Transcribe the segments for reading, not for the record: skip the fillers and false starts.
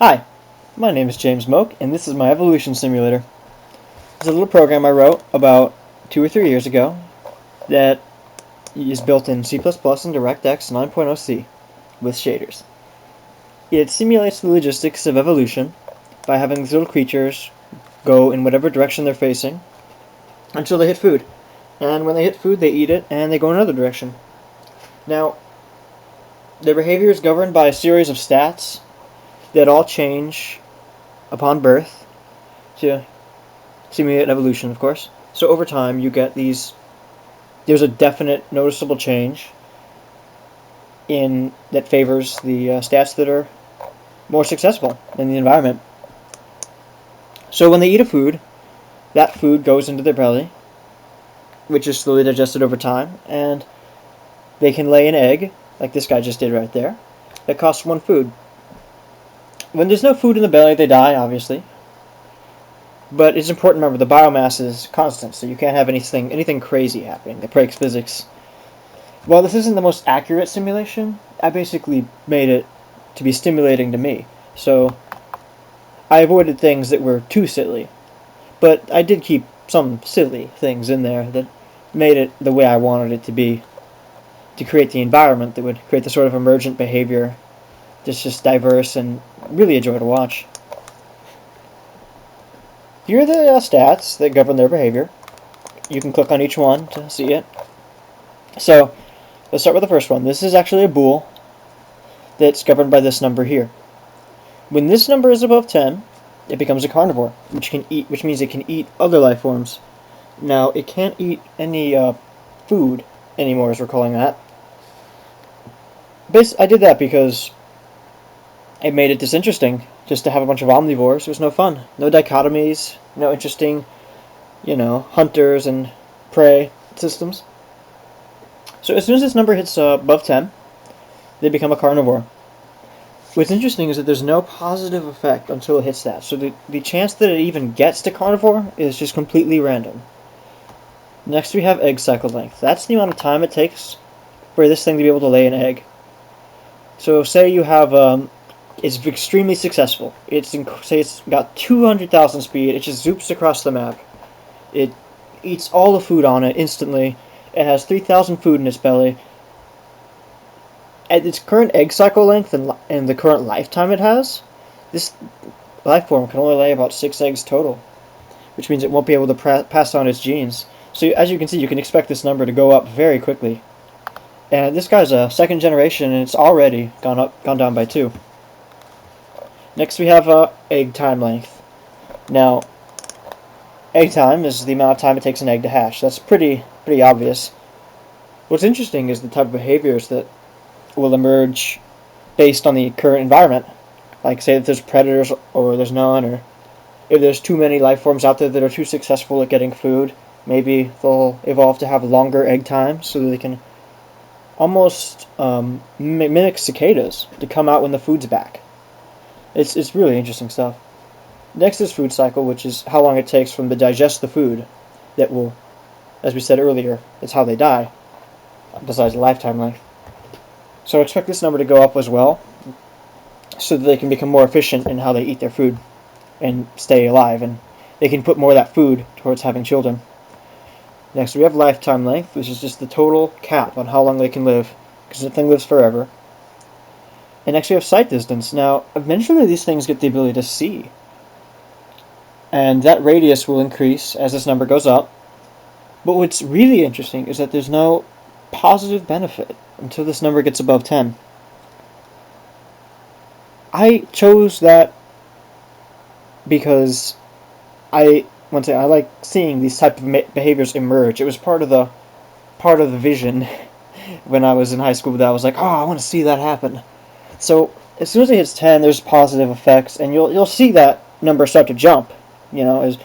Hi, my name is James Moak, and this is my evolution simulator. It's a little program I wrote about 2 or 3 years ago that is built in C++ and DirectX 9.0c with shaders. It simulates the logistics of evolution by having these little creatures go in whatever direction they're facing until they hit food. And when they hit food, they eat it, and they go in another direction. Now, their behavior is governed by a series of stats that all change upon birth to simulate evolution, of course. So over time, you get these. There's a definite, noticeable change in that favors the stats that are more successful in the environment. So when they eat a food, that food goes into their belly, which is slowly digested over time, and they can lay an egg, like this guy just did right there, that costs 1 food. When there's no food in the belly, they die, obviously. But it's important to remember the biomass is constant, so you can't have anything crazy happening that breaks physics. While this isn't the most accurate simulation, I basically made it to be stimulating to me. So I avoided things that were too silly. But I did keep some silly things in there that made it the way I wanted it to be, to create the environment that would create the sort of emergent behavior that's just diverse and really a joy to watch. Here are the stats that govern their behavior. You can click on each one to see it. So, let's start with the first one. This is actually a bool that's governed by this number here. When this number is above 10, it becomes a carnivore, which means it can eat other life forms. Now, it can't eat any food anymore, as we're calling that. I did that because it made it disinteresting just to have a bunch of omnivores. It was no fun. No dichotomies, no interesting, hunters and prey systems. So as soon as this number hits above 10, they become a carnivore. What's interesting is that there's no positive effect until it hits that. So the chance that it even gets to carnivore is just completely random. Next we have egg cycle length. That's the amount of time it takes for this thing to be able to lay an egg. So say you have it's extremely successful. Say it's got 200,000 speed. It just zoops across the map. It eats all the food on it instantly. It has 3,000 food in its belly. At its current egg cycle length and the current lifetime it has, this life form can only lay about 6 eggs total, which means it won't be able to pass on its genes. So as you can see, you can expect this number to go up very quickly. And this guy's a 2nd generation, and it's already gone down by 2. Next we have egg time length. Now, egg time is the amount of time it takes an egg to hatch. That's pretty obvious. What's interesting is the type of behaviors that will emerge based on the current environment. Like, say that there's predators or there's none, or if there's too many life forms out there that are too successful at getting food, maybe they'll evolve to have longer egg times so that they can almost mimic cicadas to come out when the food's back. It's really interesting stuff. Next is food cycle, which is how long it takes for them to digest the food that will, as we said earlier, it's how they die, besides the lifetime length. So expect this number to go up as well, so that they can become more efficient in how they eat their food and stay alive, and they can put more of that food towards having children. Next we have lifetime length, which is just the total cap on how long they can live, because the thing lives forever. And next we have sight distance. Now, eventually these things get the ability to see. And that radius will increase as this number goes up. But what's really interesting is that there's no positive benefit until this number gets above 10. I chose that because I like seeing these type of behaviors emerge. It was part of the vision when I was in high school that I was like, oh, I want to see that happen. So as soon as it hits 10, there's positive effects, and you'll see that number start to jump, as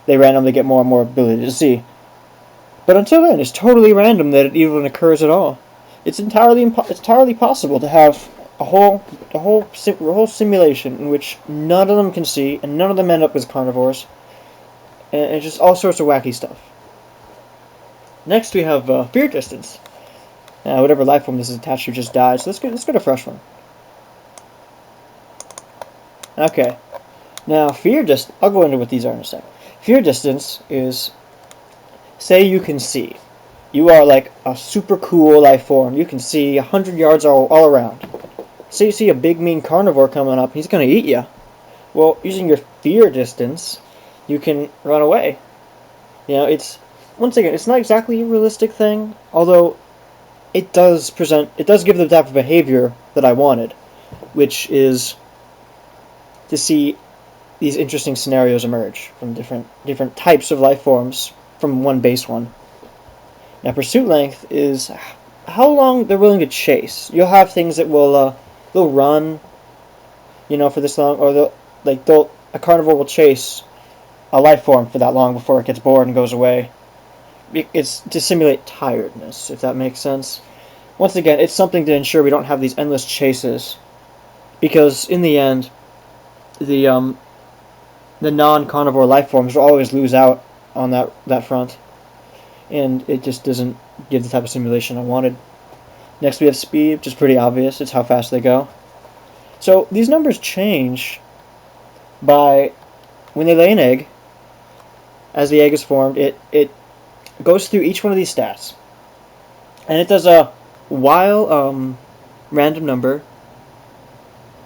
they randomly get more and more ability to see. But until then, it's totally random that it even occurs at all. It's entirely possible to have a whole simulation in which none of them can see, and none of them end up as carnivores, and it's just all sorts of wacky stuff. Next, we have fear distance. Whatever life form this is attached to just died, so let's get a fresh one. Okay. Now, I'll go into what these are in a sec. Fear distance is, say you can see. You are like a super cool life form. You can see 100 yards all around. Say you see a big mean carnivore coming up, he's going to eat you. Well, using your fear distance, you can run away. Once again, it's not exactly a realistic thing, although it does give the type of behavior that I wanted, which is to see these interesting scenarios emerge from different types of life forms from one base one. Now, pursuit length is how long they're willing to chase. You'll have things that they'll run, for this long, or a carnivore will chase a life form for that long before it gets bored and goes away. It's to simulate tiredness, if that makes sense. Once again, it's something to ensure we don't have these endless chases, because in the end, the non-carnivore life forms will always lose out on that front, and it just doesn't give the type of simulation I wanted. Next we have speed, which is pretty obvious. It's how fast they go. So these numbers change by when they lay an egg. As the egg is formed, it goes through each one of these stats, and it does a while random number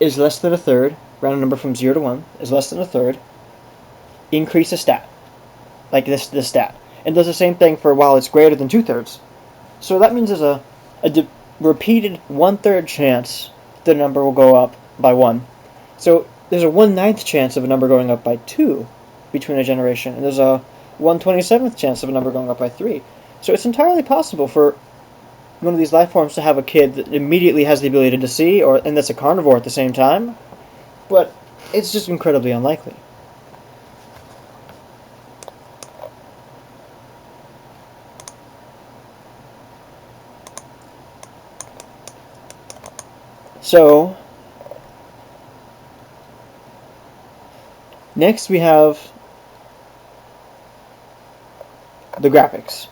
is less than a third. Random number from 0 to 1 is less than a third. Increase a stat, like this stat, and does the same thing for while it's greater than 2/3. So that means there's a repeated 1/3 chance the number will go up by 1. So there's a 1/9 chance of a number going up by 2 between a generation, and there's a 1/27 chance of a number going up by 3. So it's entirely possible for one of these life forms to have a kid that immediately has the ability to see, and that's a carnivore at the same time, but it's just incredibly unlikely. So, next we have the graphics.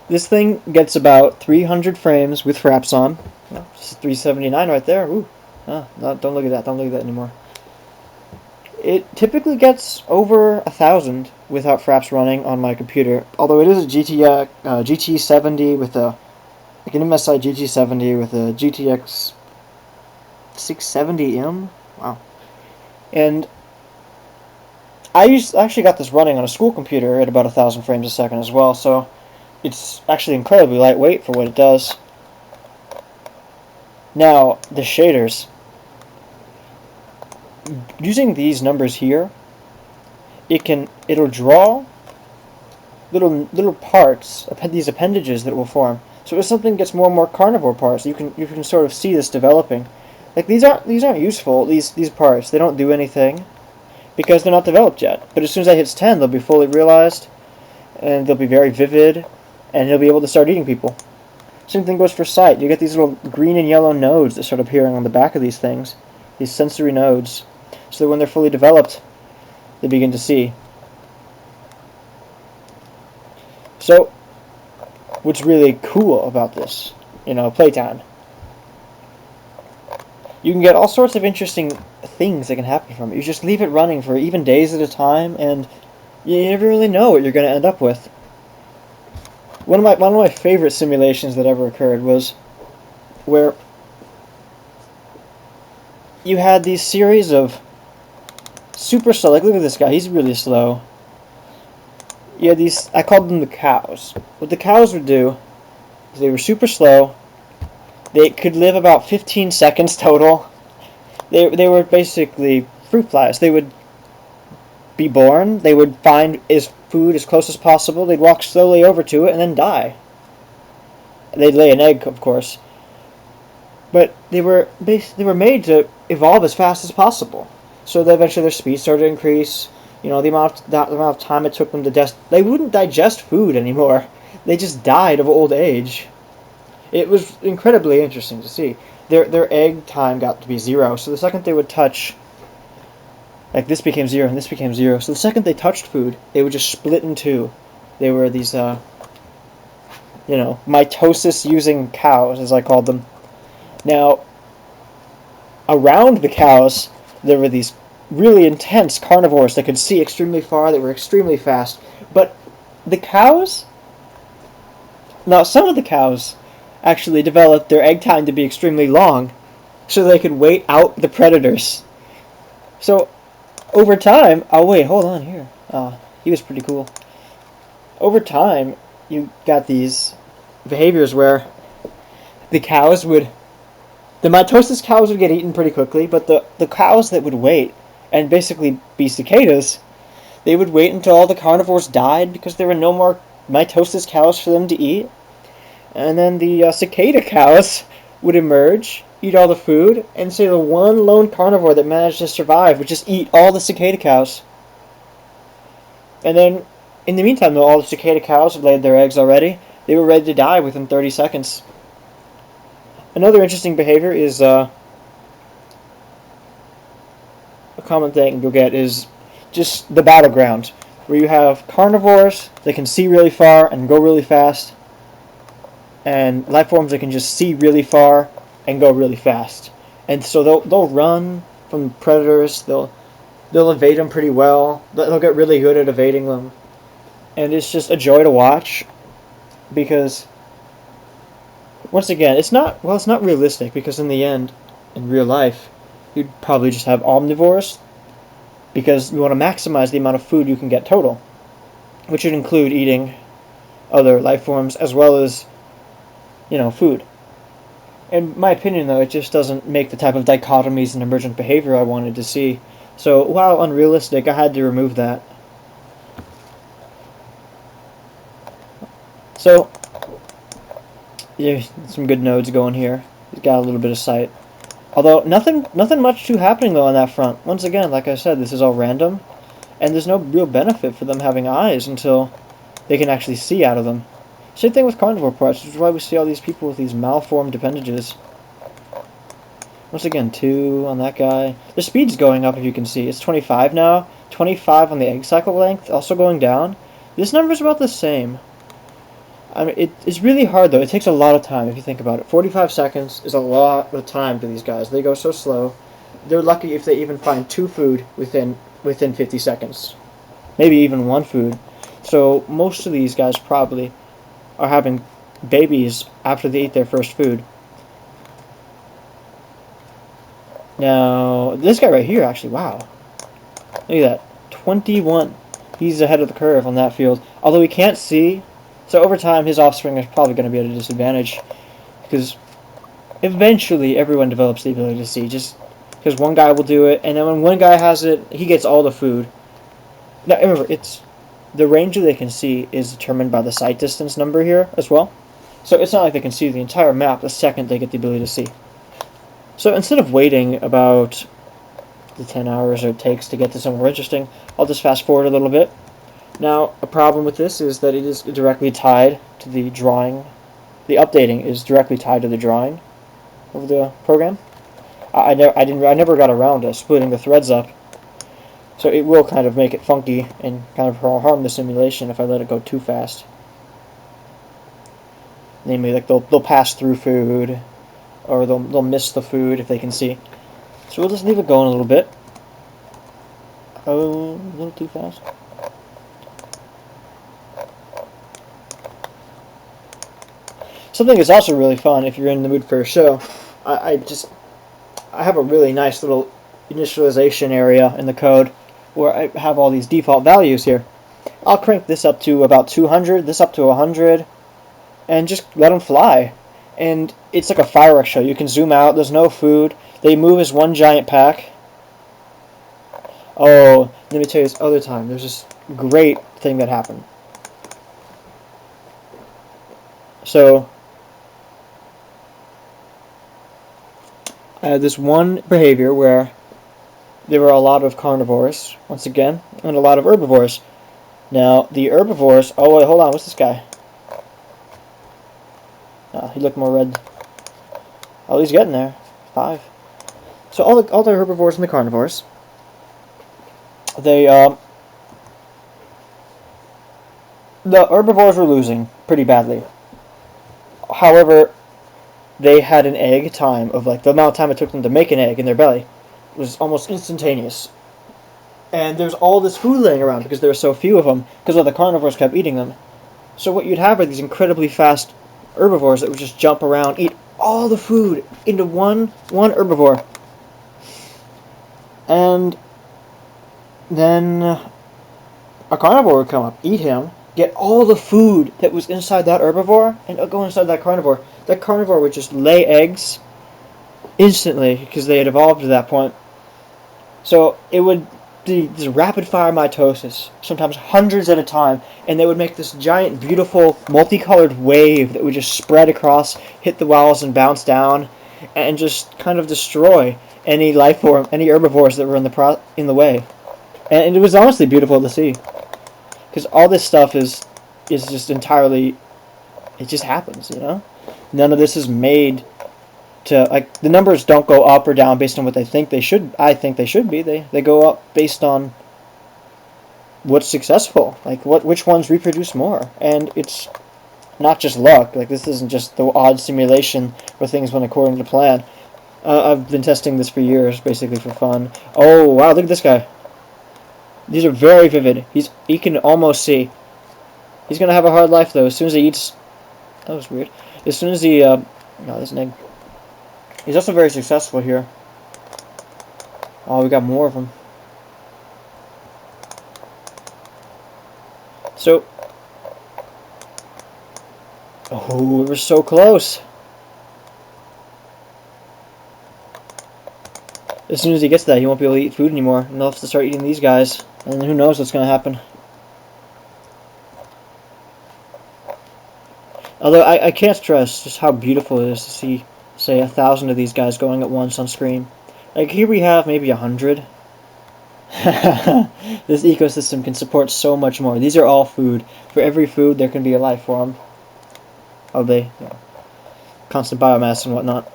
This thing gets about 300 frames with fraps on. Well, it's 379 right there. Ooh. No, don't look at that. Don't look at that anymore. It typically gets over 1,000 without fraps running on my computer. Although it is a GT70 with like an MSI GT70 with a GTX 670M. Wow. And I actually got this running on a school computer at about 1,000 frames a second as well, so it's actually incredibly lightweight for what it does. Now, the shaders. Using these numbers here, it'll draw little parts, these appendages that will form. So as something gets more and more carnivore parts, you can sort of see this developing. Like these aren't useful. These parts, they don't do anything because they're not developed yet. But as soon as that hits 10, they'll be fully realized, and they'll be very vivid, and he'll be able to start eating people. Same thing goes for sight. You get these little green and yellow nodes that start appearing on the back of these things, these sensory nodes, so that when they're fully developed, they begin to see. So, what's really cool about this, playtime, you can get all sorts of interesting things that can happen from it. You just leave it running for even days at a time, and you never really know what you're going to end up with. One of my favorite simulations that ever occurred was where you had these series of super slow, like look at this guy, he's really slow. You had these, I called them the cows. What the cows would do is they were super slow. They could live about 15 seconds total. They were basically fruit flies. They would be born, they would find food as close as possible, they'd walk slowly over to it and then die. They'd lay an egg, of course. But they were made to evolve as fast as possible. So that eventually their speed started to increase. The amount of time it took them to they wouldn't digest food anymore. They just died of old age. It was incredibly interesting to see. Their egg time got to be 0. So the second they would touch, like this became 0 and this became 0. So the second they touched food, they would just split in two. They were these, mitosis using cows, as I called them. Now, around the cows, there were these really intense carnivores that could see extremely far, that were extremely fast. But the cows, now some of the cows actually developed their egg time to be extremely long so they could wait out the predators. So over time, oh wait, hold on here. He was pretty cool. Over time, you got these behaviors where the mitosis cows would get eaten pretty quickly, but the cows that would wait and basically be cicadas, they would wait until all the carnivores died because there were no more mitosis cows for them to eat. And then the cicada cows would emerge, eat all the food, and say the one lone carnivore that managed to survive would just eat all the cicada cows. And then, in the meantime, though, all the cicada cows had laid their eggs already. They were ready to die within 30 seconds. Another interesting behavior is a common thing you'll get is just the battleground, where you have carnivores that can see really far and go really fast, and life forms that can just see really far and go really fast. And so they'll run from predators. They'll evade them pretty well. They'll get really good at evading them, and it's just a joy to watch because once again, it's not realistic because in the end, in real life, you'd probably just have omnivores because you want to maximize the amount of food you can get total, which would include eating other life forms as well as, food. In my opinion, though, it just doesn't make the type of dichotomies and emergent behavior I wanted to see. So, while unrealistic, I had to remove that. So, there's some good nodes going here. He's got a little bit of sight. Although, nothing much too happening, though, on that front. Once again, like I said, this is all random, and there's no real benefit for them having eyes until they can actually see out of them. Same thing with carnivore parts, which is why we see all these people with these malformed appendages. Once again, 2 on that guy. The speed's going up, if you can see. It's 25 now. 25 on the egg cycle length, also going down. This number's about the same. I mean, it's really hard, though. It takes a lot of time, if you think about it. 45 seconds is a lot of time to these guys. They go so slow. They're lucky if they even find 2 food within 50 seconds. Maybe even 1 food. So most of these guys probably are having babies after they eat their first food. Now, this guy right here, actually, wow. Look at that. 21. He's ahead of the curve on that field. Although he can't see, so over time his offspring is probably going to be at a disadvantage. Because eventually everyone develops the ability to see. Just because one guy will do it, and then when one guy has it, he gets all the food. Now, remember, the range that they can see is determined by the sight distance number here as well. So it's not like they can see the entire map the second they get the ability to see. So instead of waiting about the 10 hours it takes to get to somewhere interesting, I'll just fast forward a little bit. Now, a problem with this is that it is directly tied to the drawing. The updating is directly tied to the drawing of the program. I never got around to splitting the threads up. So it will kind of make it funky and kind of harm the simulation if I let it go too fast. Namely, like they'll pass through food, or they'll miss the food if they can see. So we'll just leave it going a little bit. Oh, a little too fast. Something that's also really fun if you're in the mood for a show. I have a really nice little initialization area in the code where I have all these default values here. I'll crank this up to about 200, this up to 100, and just let them fly. And it's like a fireworks show. You can zoom out, there's no food, they move as one giant pack. Oh, let me tell you this other time, there's this great thing that happened. So, I had this one behavior where there were a lot of carnivores, once again, and a lot of herbivores. Now, the herbivores... Oh, wait, hold on. What's this guy? He looked more red. Oh, he's getting there. 5. So, all the herbivores and the carnivores, the herbivores were losing pretty badly. However, they had an egg time of, like, the amount of time it took them to make an egg in their belly. was almost instantaneous. And there's all this food laying around because there were so few of them, because all the carnivores kept eating them. So what you'd have are these incredibly fast herbivores that would just jump around, eat all the food into one herbivore. And then a carnivore would come up, eat him, get all the food that was inside that herbivore, and go inside that carnivore. That carnivore would just lay eggs instantly, because they had evolved to that point. So it would be this rapid-fire mitosis, sometimes hundreds at a time, and they would make this giant, beautiful, multicolored wave that would just spread across, hit the walls and bounce down, and just kind of destroy any life form, any herbivores that were in the way. And it was honestly beautiful to see, because all this stuff is just entirely, it just happens, you know? None of this is made to, like, the numbers don't go up or down based on what they think they should. I think they should be. They go up based on what's successful, like which ones reproduce more. And it's not just luck. Like, this isn't just the odd simulation where things went according to plan. I've been testing this for years, basically for fun. Oh wow, look at this guy. These are very vivid. He can almost see. He's gonna have a hard life though. As soon as he eats, that was weird. As soon as he no, there's an egg. He's also very successful here. Oh, we got more of them. So, oh, we were so close. As soon as he gets that, he won't be able to eat food anymore, and he'll have to start eating these guys. And who knows what's going to happen. Although I can't stress just how beautiful it is to see, say, 1,000 of these guys going at once on screen. Like, here we have maybe 100. This ecosystem can support so much more. These are all food. For every food, there can be a life form. Oh, you know, constant biomass and whatnot.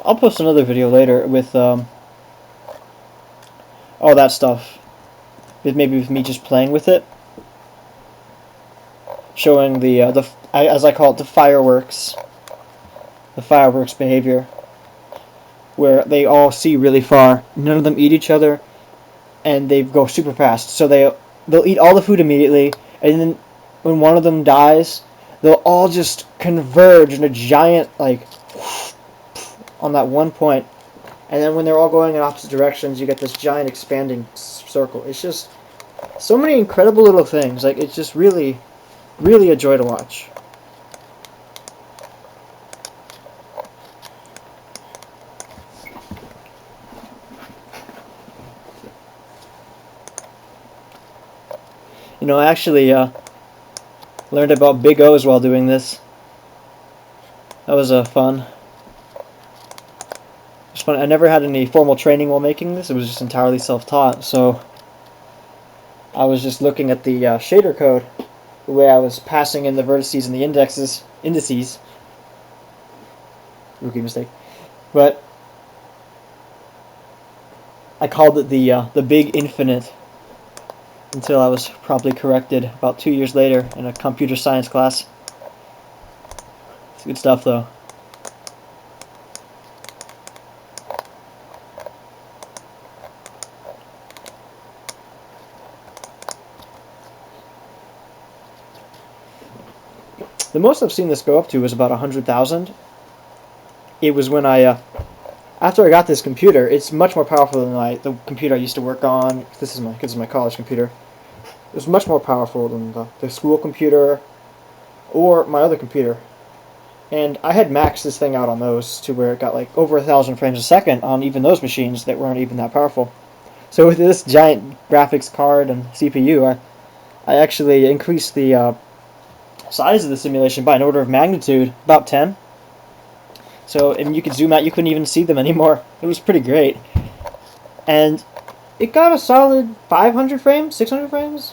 I'll post another video later with all that stuff. Maybe with me just playing with it, showing the as I call it, the fireworks behavior, where they all see really far. None of them eat each other, and they go super fast. So they'll eat all the food immediately, and then when one of them dies, they'll all just converge in a giant, like, on that one point, and then when they're all going in opposite directions, you get this giant expanding circle. It's just so many incredible little things. Like, it's just really, really a joy to watch. You know, I actually learned about big O's while doing this. That was fun. I never had any formal training while making this. It was just entirely self-taught. So I was just looking at the shader code, the way I was passing in the vertices and the indices. Rookie mistake. But I called it the big infinite until I was promptly corrected about 2 years later in a computer science class. It's good stuff though. The most I've seen this go up to is about 100,000. It was when after I got this computer, it's much more powerful than the computer I used to work on. This is my college computer. It was much more powerful than the school computer or my other computer. And I had maxed this thing out on those to where it got like over 1,000 frames a second on even those machines that weren't even that powerful. So with this giant graphics card and CPU, I actually increased the size of the simulation by an order of magnitude, about 10. So, and you could zoom out, you couldn't even see them anymore. It was pretty great. And it got a solid 500 frames, 600 frames?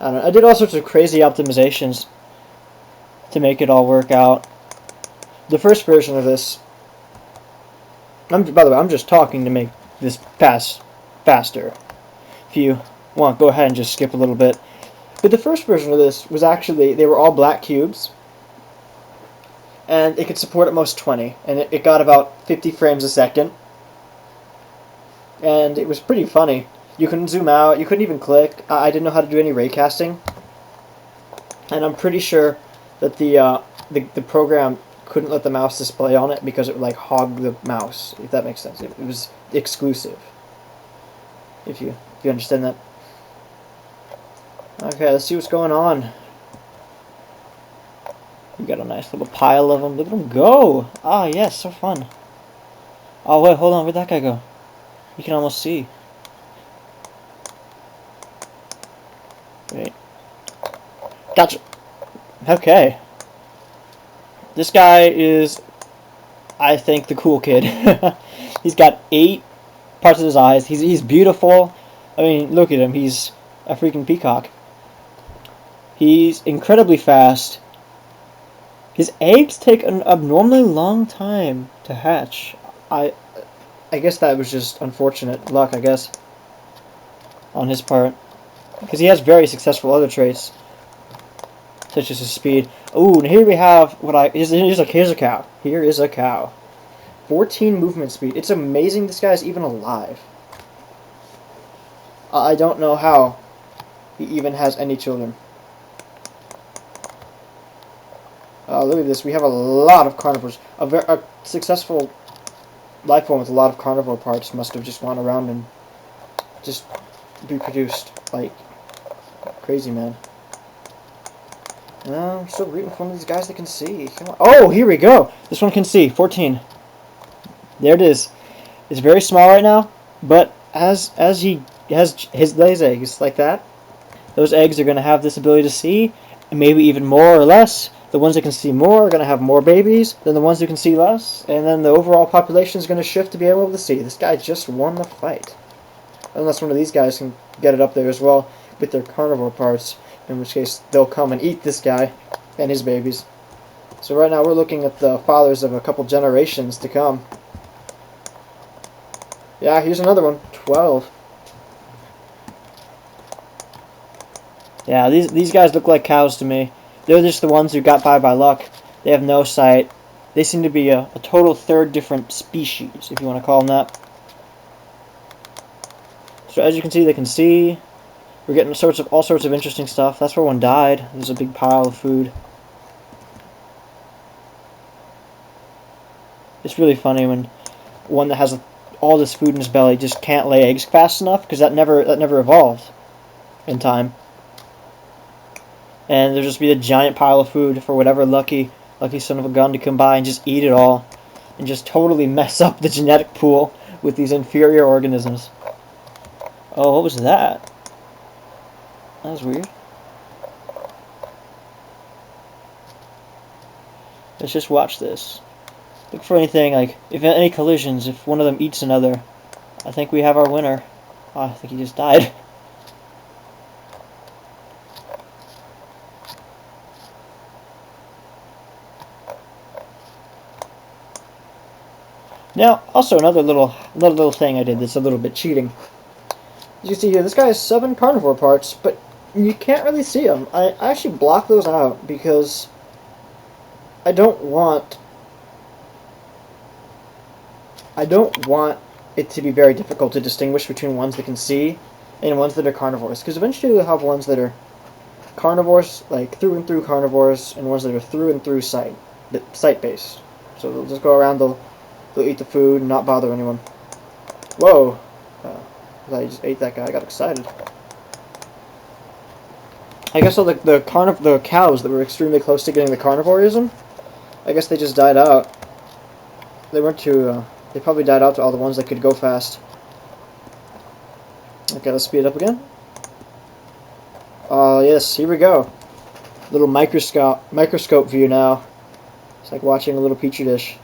I don't know. I did all sorts of crazy optimizations to make it all work out. The first version of this, by the way, I'm just talking to make this pass faster. If you want, go ahead and just skip a little bit. But the first version of this was actually, they were all black cubes. and it could support at most 20, and it got about 50 frames a second, and it was pretty funny. You couldn't zoom out, you couldn't even click. I didn't know how to do any raycasting, and I'm pretty sure that the program couldn't let the mouse display on it because it would like hog the mouse, if that makes sense. It was exclusive, if you understand that. Okay, let's see what's going on. We got a nice little pile of them. Look at them go! Ah, yes, so fun. Oh, wait, hold on. Where'd that guy go? You can almost see. Wait. Gotcha! Okay. This guy is, I think, the cool kid. He's got 8 parts of his eyes. He's beautiful. I mean, look at him. He's a freaking peacock. He's incredibly fast. His eggs take an abnormally long time to hatch. I guess that was just unfortunate luck, I guess, on his part. Because he has very successful other traits, such as his speed. Ooh, and here we have here's a cow. Here is a cow. 14 movement speed. It's amazing this guy's even alive. I don't know how he even has any children. Look at this. We have a lot of carnivores. A successful life form with a lot of carnivore parts must have just gone around and just reproduced like crazy, man. No, I'm still rooting for one of these guys that can see. Come on. Oh, here we go. This one can see. 14. There it is. It's very small right now, but as he lays eggs like that, those eggs are going to have this ability to see, and maybe even more or less. The ones that can see more are going to have more babies than the ones who can see less, and then the overall population is going to shift to be able to see. This guy just won the fight. Unless one of these guys can get it up there as well with their carnivore parts, in which case they'll come and eat this guy and his babies. So right now we're looking at the fathers of a couple generations to come. Yeah, here's another one. 12. Yeah, these guys look like cows to me. They're just the ones who got by luck. They have no sight. They seem to be a total third different species, if you want to call them that. So as you can see, they can see. We're getting all sorts of interesting stuff. That's where one died. There's a big pile of food. It's really funny when one that has all this food in his belly just can't lay eggs fast enough, because that never evolved in time. And there'll just be a giant pile of food for whatever lucky son of a gun to come by and just eat it all, and just totally mess up the genetic pool with these inferior organisms. Oh, what was that? That was weird. Let's just watch this. Look for anything, like, if any collisions, if one of them eats another. I think we have our winner. Oh, I think he just died. Now, also another little thing I did that's a little bit cheating. As you see here, this guy has 7 carnivore parts, but you can't really see them. I actually blocked those out because I don't want it to be very difficult to distinguish between ones that can see and ones that are carnivores. Because eventually we'll have ones that are carnivores, like through and through carnivores, and ones that are through and through sight-based. So they'll just go around, they'll eat the food and not bother anyone. Whoa! I thought he just ate that guy. I got excited. I guess all the cows that were extremely close to getting the carnivorism, I guess they just died out. They weren't too. They probably died out to all the ones that could go fast. Okay, let's speed it up again. Yes, here we go. Little microscope view now. It's like watching a little petri dish.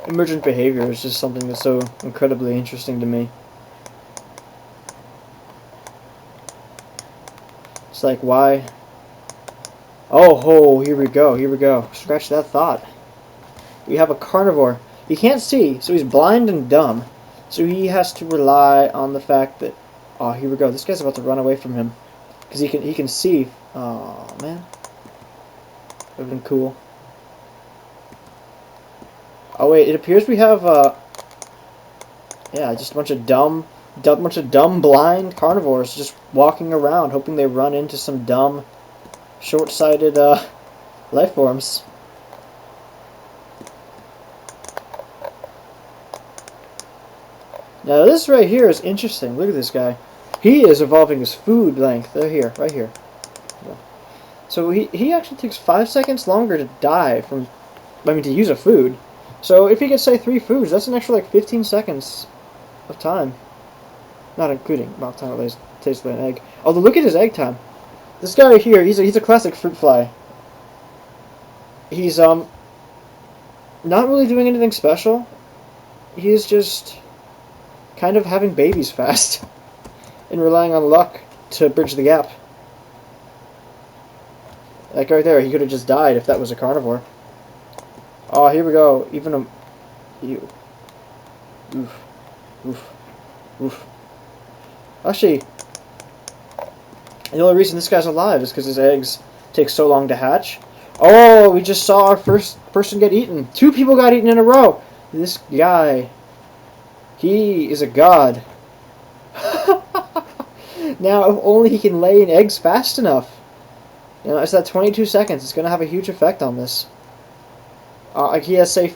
Emergent behavior is just something that's so incredibly interesting to me. It's like, why Oh, ho, here we go, here we go. Scratch that thought. We have a carnivore. He can't see, so he's blind and dumb. So he has to rely on the fact that... Oh, here we go. This guy's about to run away from him. Because he can see. Oh, man. That would have been cool. Oh, wait, it appears we have, yeah, just a bunch of dumb, blind carnivores just walking around, hoping they run into some dumb, short-sighted, life forms. Now this right here is interesting. Look at this guy. He is evolving his food length. They're here, right here. So he actually takes 5 seconds longer to die from, to use a food. So if he gets, say, 3 foods, that's an extra, like, 15 seconds of time. Not including amount of time it tastes like an egg. Although, look at his egg time. This guy right here, he's a classic fruit fly. He's, not really doing anything special. He's just kind of having babies fast and relying on luck to bridge the gap. Like right there, he could have just died if that was a carnivore. Oh, here we go. Even a... Ew. Oof. Oof. Oof. Actually, the only reason this guy's alive is because his eggs take so long to hatch. Oh, we just saw our first person get eaten. 2 people got eaten in a row. This guy... He is a god. Now, if only he can lay eggs fast enough. You know, it's that 22 seconds. It's going to have a huge effect on this. Like he has, say,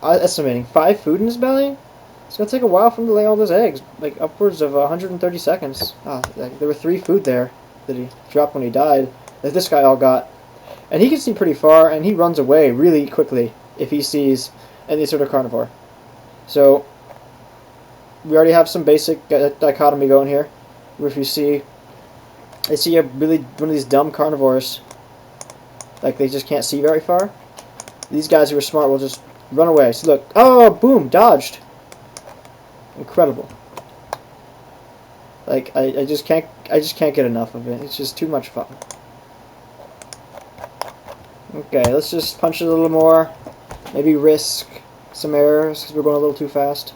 estimating 5 food in his belly. It's going to take a while for him to lay all those eggs. Like, upwards of 130 seconds. Like, there were 3 food there that he dropped when he died. That this guy all got. And he can see pretty far, and he runs away really quickly if he sees any sort of carnivore. So... we already have some basic dichotomy going here, where if you see, I see one of these dumb carnivores, like they just can't see very far. These guys who are smart will just run away. So look, oh, boom, dodged. Incredible. Like I just can't get enough of it. It's just too much fun. Okay, let's just punch it a little more. Maybe risk some errors because we're going a little too fast.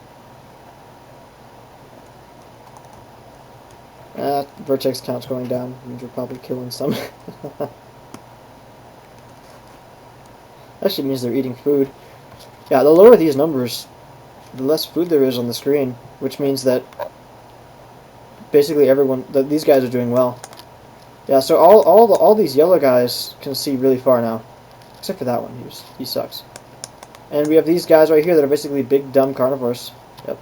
Vertex count's going down. Means we're probably killing some. Actually means they're eating food. Yeah, the lower these numbers, the less food there is on the screen, which means that basically these guys are doing well. Yeah, so all these yellow guys can see really far now, except for that one. He sucks. And we have these guys right here that are basically big dumb carnivores. Yep.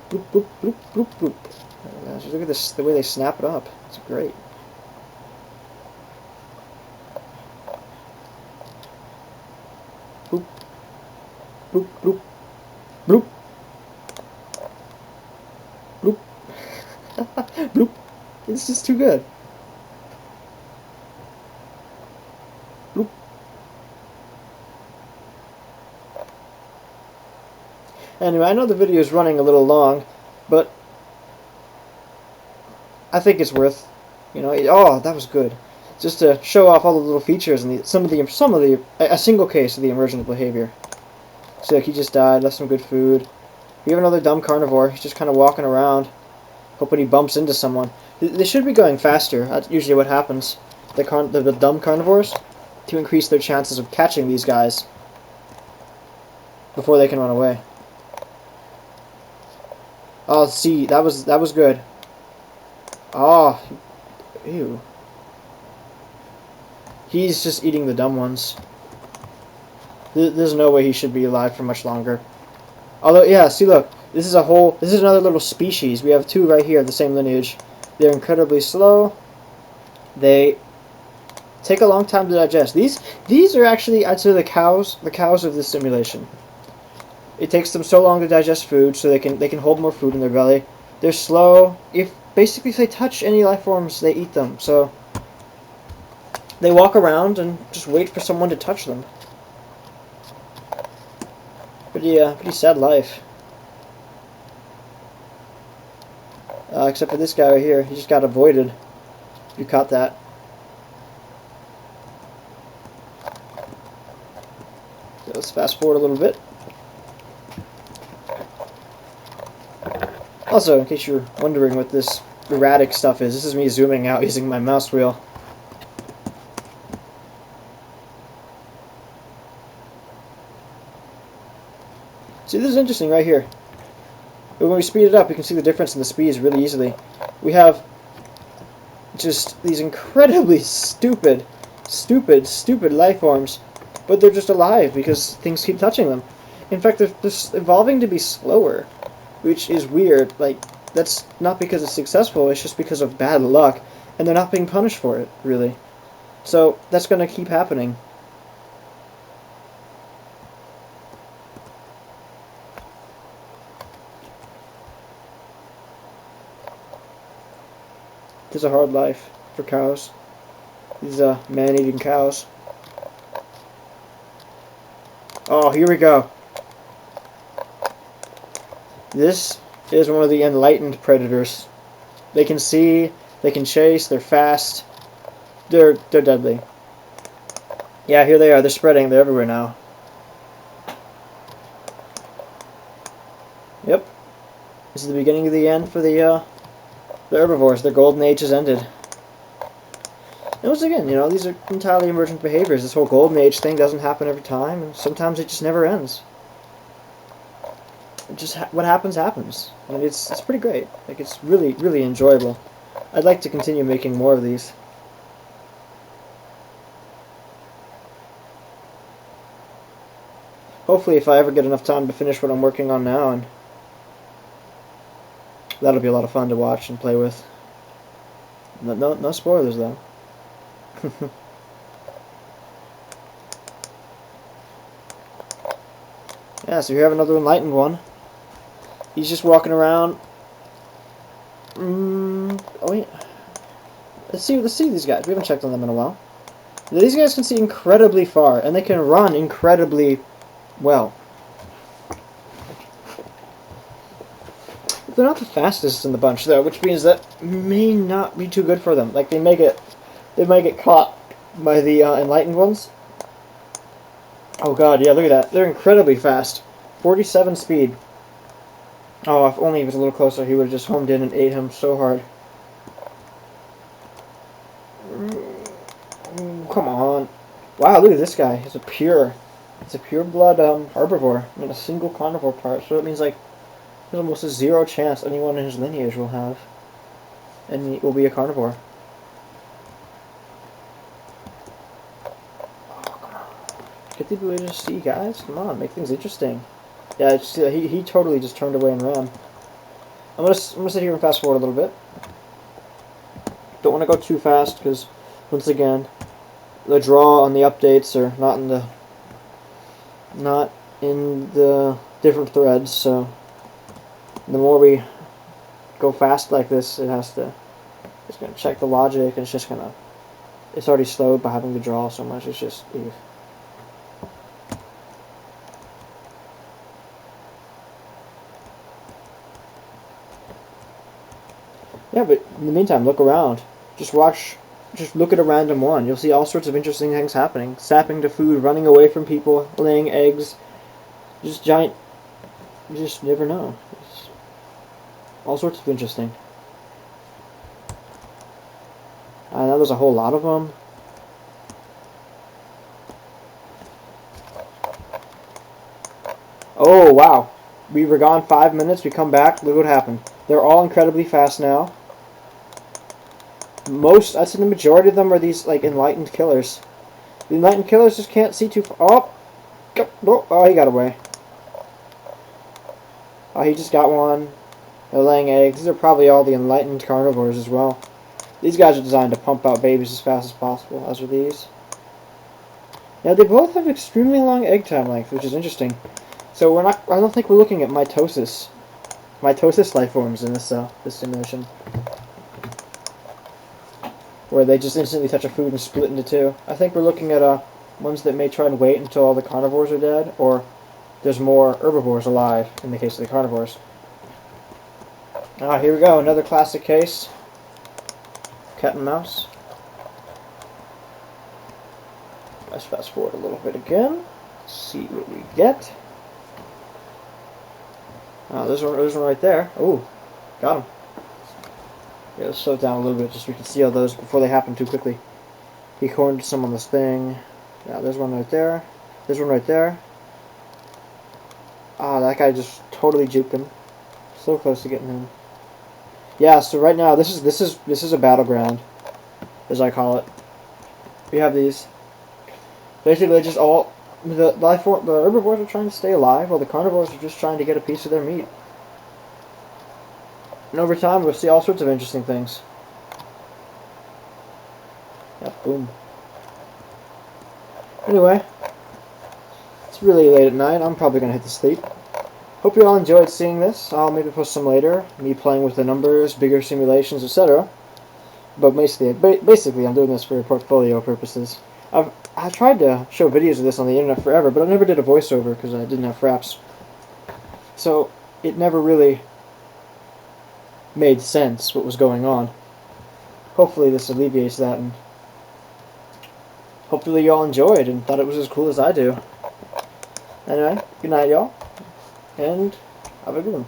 Boop, boop, boop, boop, boop. Oh, gosh, look at this, the way they snap it up. It's great. Boop. Boop, boop. Bloop. Bloop. Bloop. It's just too good. Bloop. Anyway, I know the video is running a little long, but I think it's worth, oh, that was good. Just to show off all the little features and a single case of the emergent behavior. So like he just died, left some good food. We have another dumb carnivore. He's just kind of walking around, hoping he bumps into someone. They should be going faster. That's usually what happens. The dumb carnivores, to increase their chances of catching these guys before they can run away. Oh, see, that was good. Oh, ew. He's just eating the dumb ones. There's no way he should be alive for much longer. Although, yeah, see, look. This is another little species. We have 2 right here of the same lineage. They're incredibly slow. They take a long time to digest. These are actually, I'd say, the cows of this simulation. It takes them so long to digest food, so they can hold more food in their belly. They're slow. Basically, if they touch any life forms, they eat them. So they walk around and just wait for someone to touch them. Pretty sad life. Except for this guy right here. He just got avoided. You caught that. So let's fast forward a little bit. Also, in case you're wondering what this erratic stuff is, this is me zooming out using my mouse wheel. See, this is interesting right here. But when we speed it up, we can see the difference in the speeds really easily. We have just these incredibly stupid life forms, but they're just alive because things keep touching them. In fact, they're evolving to be slower, which is weird. Like, that's not because it's successful, it's just because of bad luck, and they're not being punished for it, really. So, that's going to keep happening. It's a hard life for cows. These man-eating cows. Oh, here we go. This is one of the enlightened predators. They can see, they can chase, they're fast. They're deadly. Yeah, here they are. They're spreading. They're everywhere now. Yep. This is the beginning of the end for the herbivores. Their golden age has ended. And once again, you know, these are entirely emergent behaviors. This whole golden age thing doesn't happen every time, and sometimes it just never ends. It just what happens happens, and it's pretty great. Like, it's really enjoyable. I'd like to continue making more of these. Hopefully, if I ever get enough time to finish what I'm working on now, and that'll be a lot of fun to watch and play with. No spoilers though. Yeah, so you have another enlightened one. He's just walking around. Oh wait. Let's see these guys. We haven't checked on them in a while. These guys can see incredibly far, and they can run incredibly well. They're not the fastest in the bunch though, which means that may not be too good for them. Like, they might get caught by the enlightened ones. Oh god, yeah, look at that. They're incredibly fast. 47 speed. Oh, if only he was a little closer, he would have just homed in and ate him so hard. Come on. Wow, look at this guy. It's a pure blood herbivore. Not a single carnivore part. So it means, like, there's almost a zero chance anyone in his lineage will have. And he will be a carnivore. Oh, come on. Get the ability to see, guys. Come on, make things interesting. Yeah, he totally just turned away and ran. I'm gonna sit here and fast forward a little bit. Don't want to go too fast because, once again, the draw on the updates are not in the different threads. So the more we go fast like this, it's gonna check the logic, and it's already slowed by having to draw so much. It's just ew. Yeah, but in the meantime, look around. Just look at a random one. You'll see all sorts of interesting things happening. Sapping to food, running away from people, laying eggs. Just giant... You just never know. It's all sorts of interesting. I know there's a whole lot of them. Oh, wow. We were gone 5 minutes. We come back. Look what happened. They're all incredibly fast now. I'd say the majority of them are these, like, enlightened killers. The enlightened killers just can't see too far. Oh, he got away. Oh, he just got one. They're laying eggs. These are probably all the enlightened carnivores as well. These guys are designed to pump out babies as fast as possible, as are these. Now, they both have extremely long egg time length, which is interesting. So I don't think we're looking at mitosis life forms in this simulation, where they just instantly touch a food and split into two. I think we're looking at ones that may try and wait until all the carnivores are dead, or there's more herbivores alive in the case of the carnivores. Ah, here we go, another classic case. Cat and mouse. Let's fast forward a little bit again. see what we get. There's one right there. Oh, got him. Yeah, let's slow it down a little bit just so we can see all those before they happen too quickly. He cornered some on this thing. Yeah, there's one right there. There's one right there. That guy just totally juked him. So close to getting him. Yeah, so right now this is a battleground, as I call it. We have these. Basically, just all the herbivores are trying to stay alive, while the carnivores are just trying to get a piece of their meat. And over time, we'll see all sorts of interesting things. Yeah, boom. Anyway, it's really late at night. I'm probably gonna hit to sleep. Hope you all enjoyed seeing this. I'll maybe post some later, me playing with the numbers, bigger simulations, etc. But basically, I'm doing this for portfolio purposes. I tried to show videos of this on the internet forever, but I never did a voiceover because I didn't have fraps. So it never really made sense what was going on. Hopefully this alleviates that, and hopefully you all enjoyed and thought it was as cool as I do. Anyway, good night, y'all, and have a good one.